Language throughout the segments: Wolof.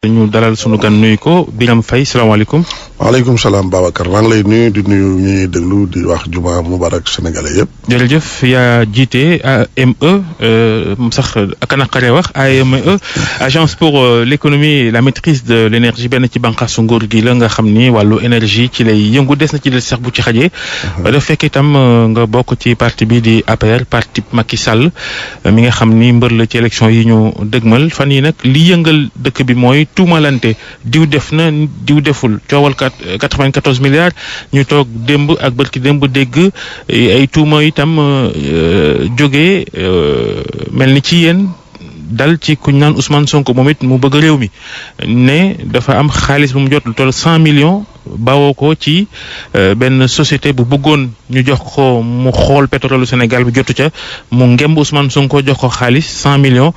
ñu dalal sunu gan nuyu ko Birame Faye salaamaaleykum. waaleykum salaam Babacar maa ngi lay nuyu di nuyu ñi ñuy déglu di wax juma mubarak sénégalais yëpp. jërëjëf yaa jiite AME sax ak naqaree wax AME agence pour l'économie et la maîtrise de l'énergie benn ci bànqaasu nguur gi la nga xam ni wàllu énergie ci lay yëngu des na ci del sax bu ci xajee. dafa fekk itam nga bokk ci parti bi di APR parti Macky Sall mi nga xam ni mbër la ci élection yi ñu dëgmal fan yi nag li yëngal dëkk bi mooy tuumalante diw def na diw deful coowal 94 milliards ñu toog démb ak bërki démb dégg ay tuuma itam jógee mel ni ci yéen dal ci kuñ naan Ousmane Sonko moom it mu bëgg réew mi ne dafa am xaalis bu mu jot lu toll 100 millions bawoo ko ci benn société bu bëggoon ñu jox ko mu xool pétrole Sénégal bi jotu ca mu ngemb Ousmane Sonko jox ko xaalis 100 millions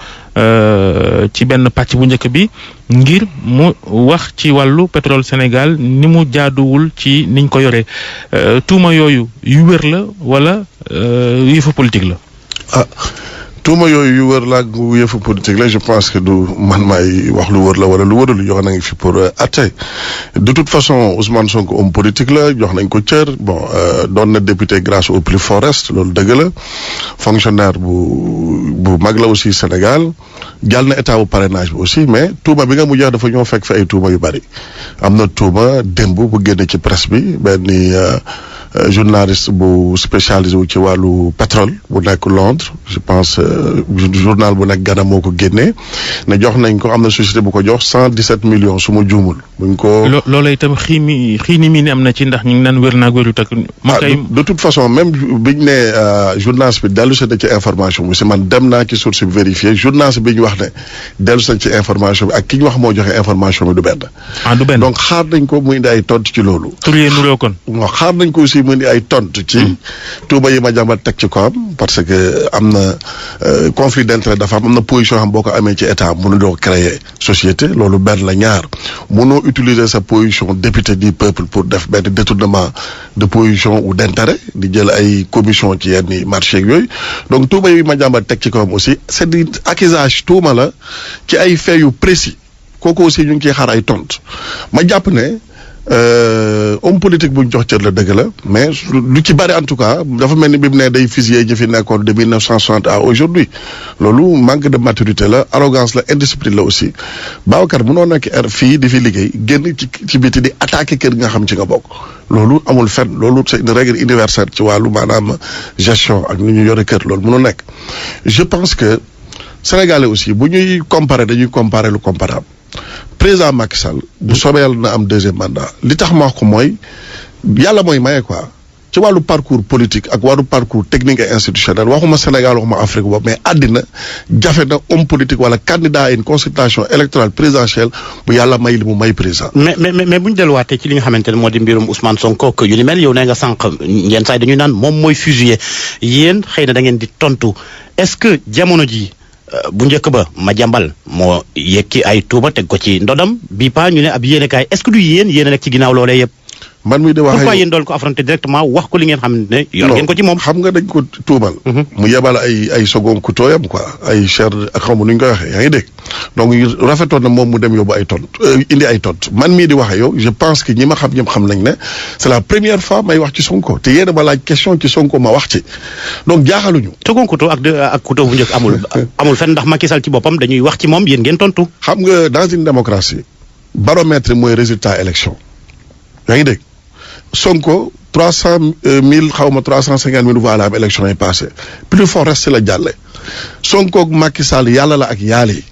ci benn pàcc bu njëkk bi ngir mu wax ci wàllu pétrole Sénégal ni mu jaaduwul ci niñ ko yoree tuuma yooyu yu wér la wala yëfu politique la. tuuma yooyu yu wër la gu yëfu politique la je pense que du man maay wax lu wër la wala lu wërul jox nañ fi pour atte de toute façon Ousmane Sonko homme politique la jox nañ ko cër bon doon na député grâce au plus fort reste loolu dëgg la fonctionnaire bu mag la aussi Sénégal jàll na état bu parrainage bi aussi mais tuuma bi nga mu jeex dafa ñoo fekk fi ay tuuma yu bari am na tuuma démb bu génne ci presse bi benn journaliste bu spécialisé wu ci wàllu pétrole bu nekk Londres je pense journal bu nekk Ghana moo ko génnee ne jox nañ ko am na société bu ko jox 117 millions su ma juumul. buñ ko loola itam xiini mi ni am na ci ndax ñu ngi naan wér naag wéru tak de toute façon même biñ ne journaliste bi dellu si na ci information bi si man dem naa ci source bi vérifié journaliste bi ñu wax ne dellu si na ci information bi ak ki ñu wax moo joxe information bi du benn. du benn donc xaar nañ ko muy indi ay tontu ci loolu. tur yee nuroo kon. xaar nañ ko aussi mu indi ay tontu ci tuuba yi ma jàmbal teg ci ko am parce que am na conflit d'intérêt dafa am na position xam boo ko amee ci état mënu doo créer société loolu benn la ñaar mënoo utiliser sa position député du peuple pour def benn détournement de position ou d'intérêt di jël ay commission ci yenn marché yooyu donc tuuba yi ma jàmbal teg ci ko am aussi c'est des accusations tuuma la ci ay faits yu précis kooku aussi ñu ngi ciy xaar ay tontu ma jàpp ne homme politique buñ jox cër la dëgg la mais lu ci bari en tout cas dafa mel ni bi mu ne day fusiller ñi fi nekkoon de 1960 à aujourd'hui loolu manque de maturité la arrogance la indiscipline la aussi Babacar mënoo nekk fii di fi liggéey génn ci biti di attaquer kër nga xam ci nga bokk loolu amul fenn loolu c'est une règle universelle ci wàllu maanaam gestion ak ni ñu yore kër loolu mënoo nekk je pense que Sénégalais aussi bu ñuy comparer dañuy comparer lu comparable président Macky Sall bu soobee yàlla na am deuxième mandat li tax ma wax ko mooy yàlla mooy maye quoi ci wàllu parcours politique ak wàllu parcours technique et institutionnel waxuma Sénégal waxuma Afrique boobu mais àddina jafe na homme politique wala candidat à une consultation électorale présidentielle bu yàlla may li mu may président. mais bu ñu delluwaatee ci li nga xamante ne moo di mbirum Ousmane Sonko yu ni mel yow nee nga sànq yenn saa yi dañuy naan moom mooy fusillé yéen xëy na da ngeen di tontu est-ce que jamono ji bu njëkk ba Madiambal moo yëkki ay tuuba teg ko ci ndodam bii pas ñu ne ab yéenekaay est-ce que du yéen a nekk ci ginnaaw loolee yëpp. man mii di wax pourquoi yéen dool ko affronter directement wax ko li ngeen xam ne yor ngeen ko ci moom. xam nga dañ ko tuumal. mu yebal ay second couteau yam quoi ay chair ak xamu nu ñu koy waxee yaa ngi dégg donc rafetoon na moom mu dem yóbbu ay tontu indi ay tontu man mii di wax yow je pense que ñi ma xam ñëpp xam nañ ne c'est la première fois may wax ci Sonko te yéen a ma laaj question ci Sonko ma wax ci donc jaaxaluñu. second couteau ak couteau bu njëkk amul fenn ndax Macky Sall ci boppam dañuy wax ci moom yéen ngeen tontu. xam nga dans une démocratie baromètre mooy résultat élection yaa ngi dégg. Sonko 300,000 xaw ma 350,000 voix la am élection yi passé plus fort reste la jàlle Sonko ak Macky Sall yàlla la ak yàlla yi.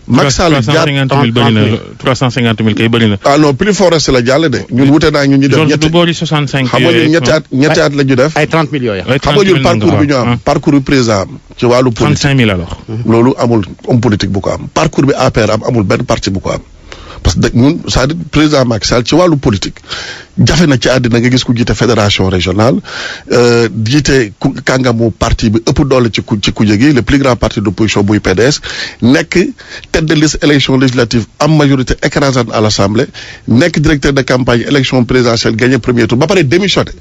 Macky Sall jaar 350,000 bëri na 350,000 kay bëri na. ah non plus fort reste la jàlle de ñun wute naa ñun ñu def ñetti boori 65 xam nga ñun ñetti at la ñu def. ay 30 millions ya. xam nga ñun parcours bi ñu am parcours bi président am ci wàllu politique 35,000 alors. loolu amul homme politique bu ko am parcours bi APR am amul benn parti bu ko am. parce que ñun c'est-à-dire président Macky Sall ci wàllu politique jafe na ci àddina nga gis ku jiite fédération régionale jiite kàngamu parti bi ëpp doole ci kuje gi le plus grand parti d'opposition buy PDS nekk tête de liste élection législative am majorité écrasante à l'Assemblée nekk directeur de campagne élection présidentielle gagné premier tour ba pare démissionné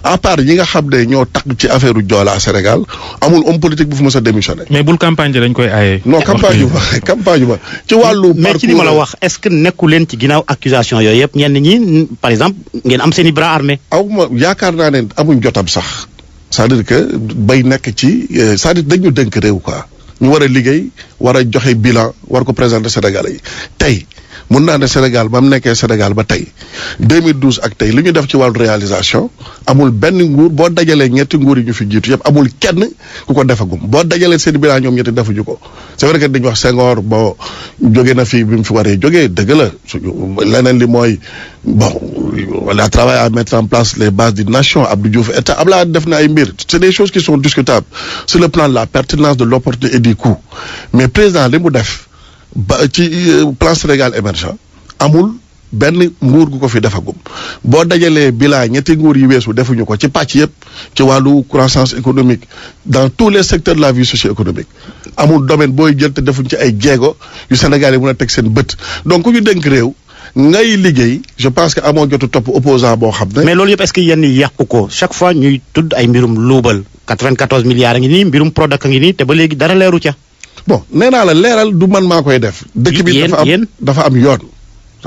à part ñi nga xam ne ñoo tax ci affaire u Joola Sénégal amul homme politique bu fi mës a démissionné. mais bul campagne dañ koy aaye. non campagne ba ci wàllu. mais ci li ma la wax est-ce que nekku leen ci ginnaaw accusation yooyu yëpp ñenn ñi par exemple ngeen am seen i bras armés. ma yaakaar naa ne amuñ jotam sax c'est-à-dire que bay nekk ci c'est-à-dire dañu dënk réew quoi ñu war a liggéey war a joxe bilan war ko présenter Sénégalais yi tey mun naa ne Sénégal ba mu nekkee Sénégal ba tey 2012 ak tey li ñu def ci wàllu réalisation amul benn nguur boo dajalee ñetti nguur yi ñu fi jiitu yëpp amul kenn ku ko defagum boo dajalee seen bilan ñoom ñetti defuñu ko c'est vrai que dañu wax Senghor boo jóge na fii bi mu fi waree jógee dëgg la suñu leneen li mooy bon on a travaillé à mettre en place les bases d'une nation Abdou Diouf état Abdoulaye def na ay mbir c'est des choses qui sont discutables sur le plan de la pertinence de l'opportunité et du coût mais président li mu def ba ci plan Sénégal émergent amul benn nguur gu ko fi defagum boo dajalee bilan ñetti nguur yi weesu defuñu ko ci pàcc yëpp ci wàllu croissance économique dans tous les secteurs de la vie socio-économique amul domaine booy jël te defuñ ci ay jéego yu Sénégal yi mën a teg seen bët donc ku ñu dénk réew ngay liggéey je pense que amoo jotu topp opposant boo xam ne. mais loolu yëpp est-ce que yéen yàqu ko chaque fois ñuy tudd ay mbirum luubal 94 milliards a ngi nii mbirum Prodac a ngi nii te ba léegi dara leeru ca. bon nee naa la leeral du man maa koy def. dëkk bi dafa am yoon.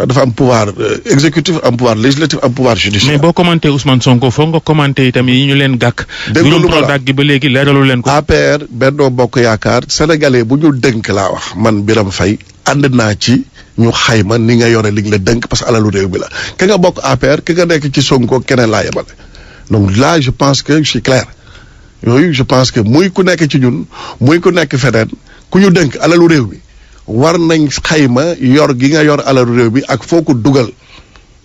dafa am pouvoir exécutif am pouvoir législatif am pouvoir judiciaire. mais boo commenté Ousmane Sonko foog nga commenté itam yi ñu leen gàkk. mbirum Prodac gi ba léegi leeralu leen ko. APR Benno Bokk Yaakaar sénégalais bu ñu dënk laa wax man Birame Faye ànd naa ci ñu xayma ni nga yore li nga la dënk parce que alalu réew bi la ka nga bokk APR ka nga nekk ci Sonko keneen laa yemale donc là je pense que je suis clair yooyu je pense que muy ku nekk ci ñun muy ku nekk feneen ku ñu dënk alalu réew bi war nañ xayma yor gi nga yor alalu réew bi ak foo ko dugal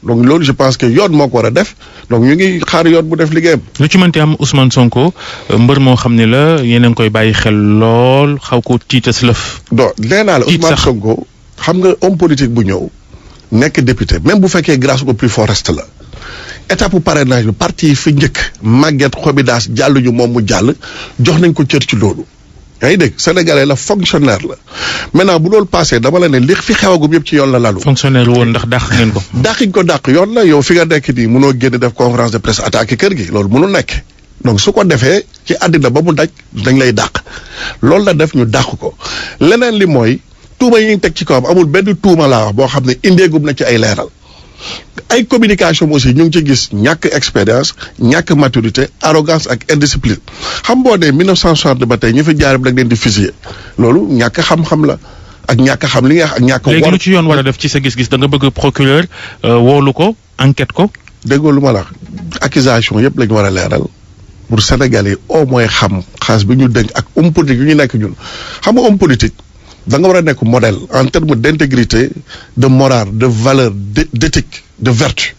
donc loolu je pense que yoon moo ko war a def donc ñu ngi xaar yoon bu def liggéeyam. lu ci mënti am Ousmane Sonko mbër moo xam ne la yéen a ngi koy bàyyi xel lool xaw ko tiitas lëf. donc nee naa la Ousmane Sonko xam nga homme politique bu ñëw nekk député même bu fekkee grâce au plus fort reste la étape parrainage bi parti yi fi njëkk Maguette Xobidaas jàll ñu moom mu jàll jox nañ ko cër ci loolu. yaa ngi dégg sénégalais la fonctionnaire la maintenant bu loolu passé dama la ne li fi xewagum yëpp ci yoon la lalu. fonctionnaire woon ndax dàq ngeen ko. dàqiñ ko dàq yoon la yow fi nga nekk nii mënoo génn def conférence de presse attaqué kër gi loolu mënul nekk donc su ko defee ci àddina ba mu daj dañ lay dàq loolu la def ñu dàq ko leneen li mooy tuuma yi ñu teg ci kawam amul benn tuuma laa wax boo xam ne indeegum na ci ay leeral. ay communication aussi ñu ngi ci gis ñàkk expérience ñàkk maturité arrogance ak indiscipline xam boo ne 1960 ba tey ñu fi jaar da leen di fusiller loolu ñàkk xam-xam la ak ñàkk xam li nga ak ñàkk. léegi lu ci yoon war a def ci sa gis-gis da nga bëgg procureur woolu ko enquête ko. déggoo lu ma la accusation yëpp la ñu war a leeral pour Sénégalais au moins xam xaalis bi ñu dënk ak homme politique yu ñu nekk ñun xam nga homme politique. da nga war a nekk modèle en termes d'intégrité de morale de valeur d'éthique de vertu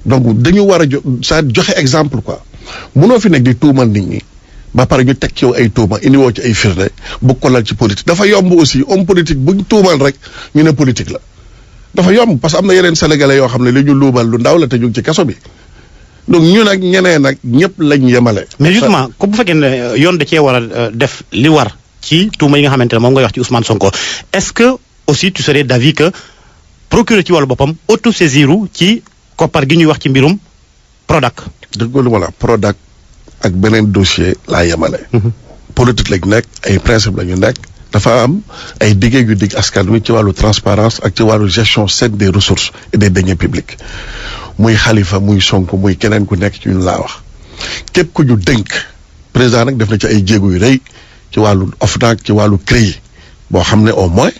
donc dañu war a joxe exemple quoi munoo fi nekk di tuumal nit ñi ba pare ñu teg ci yow ay tuuma indiwoo ci ay firnde bu ko lal ci politique dafa yomb aussi homme politique buñ tuumal rek ñu ne politique la dafa yomb parce que am na yeneen sénégalais yoo xam ne li ñu luubal lu ndaw la te ñu ngi ci kaso bi donc ñu nag ñeneen nag ñëpp lañ yemale. mais justement comme bu fekkee ne yoon da cee war a def li war. ci tuuma yi nga xamante ne moom ngay wax ci Ousmane Sonko est-ce que aussi tu serais d'avis que procureur ci wàllu boppam auto-saisiru ci koppar gi ñuy wax ci mbirum Prodac. dëgg lu ma la Prodac ak beneen dossier laa yemale. politique lañ nekk ay principe la ñu nekk dafa am ay diggé yu digg askan wi ci wàllu transparence ak ci wàllu gestion saine des ressources et des deniers publics muy Khalifa muy Sonko muy keneen ku nekk ci ñun laa wax képp ku ñu dénk président nag def na ci ay jéego yu rëy. ci wàllu OFNAC ci wàllu CREI boo xam ne au moins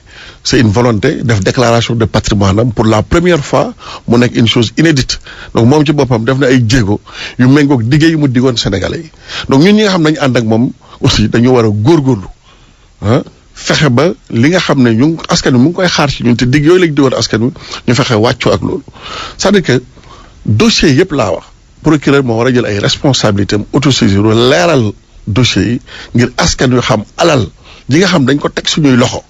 c'est une volonté def déclaration de patrimoine am pour la première fois mu nekk une chose inédite donc moom ci boppam def na ay jéego yu méngoog diggé yu mu diggoon Sénégalais yi donc ñun ñi nga xam ne dañu ànd ak moom aussi dañu war a góorgóorlu fexe ba li nga xam ne ñu askan wi mu ngi koy xaar ci ñun te digg yooyu lañ diggoon askan wi ñu fexe wàccoo ak loolu c'est-à-dire que dossier yëpp laa wax procureur moo war a jël ay responsabilités am autosaisir leeral dossiers yi ngir askan wi xam alal ji nga xam dañ ko teg suñuy loxo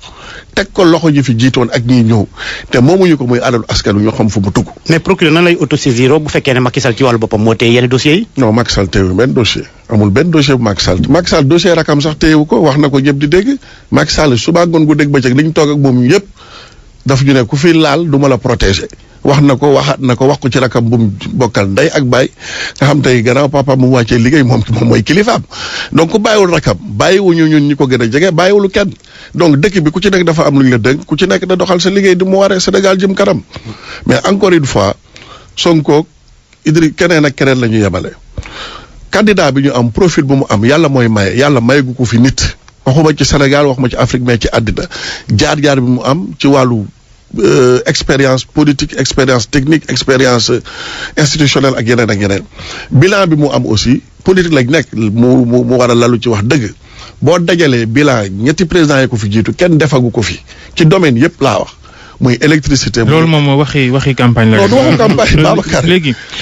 teg ko loxo ñi fi jiitoon ak ñiy ñëw te moomuñu ko muy alalu askan wi ñoo xam fu mu tugg. mais procureur nan lay autosaisir bu fekkee ne Macky Sall ci wàllu boppam moo téye yenn dossiers yi. non Macky Sall téyewu benn dossier amul benn dossier bu Macky Sall dossier rakam sax téyewu ko wax na ko ñëpp di dégg Macky Sall suba ngoon gu dégg bëccëg li ñu toog ak moom yëpp daf ñu ne ku fi laal du ma la protéger. wax na ko waxaat na ko wax ko ci rakam bu mu bokkal ndey ak baay nga xam tey gannaaw papa mu wàccee liggéey moom mooy kilifaam donc ku bàyyiwul rakam bàyyiwuñu ñun ñi ko gën a jege bàyyiwulu kenn donc dëkk bi ku ci nekk dafa am lu ñu la dënk ku ci nekk da doxal sa liggéey di mu waree Sénégal jëm kanam mais encore une fois Sonko keneen ak keneen la ñu yemale. candidat bi ñu am profil bu mu am yàlla mooy maye yàlla mayeegu ko fi nit waxuma ci Sénégal waxuma ci Afrique mais ci àddina jaar-jaar bi mu am ci wàllu. Expérience politique expérience technique expérience institutionnelle ak yeneen bilan bi mu am aussi politique lañ nekk mu war a lalu ci wax dëgg boo dajalee bilan ñetti présidents yi ko fi jiitu kenn defagu ko fi ci domaine yëpp laa wax muy électricité. loolu moom waxi campagne la. non du waxu campagne Babacar léegi.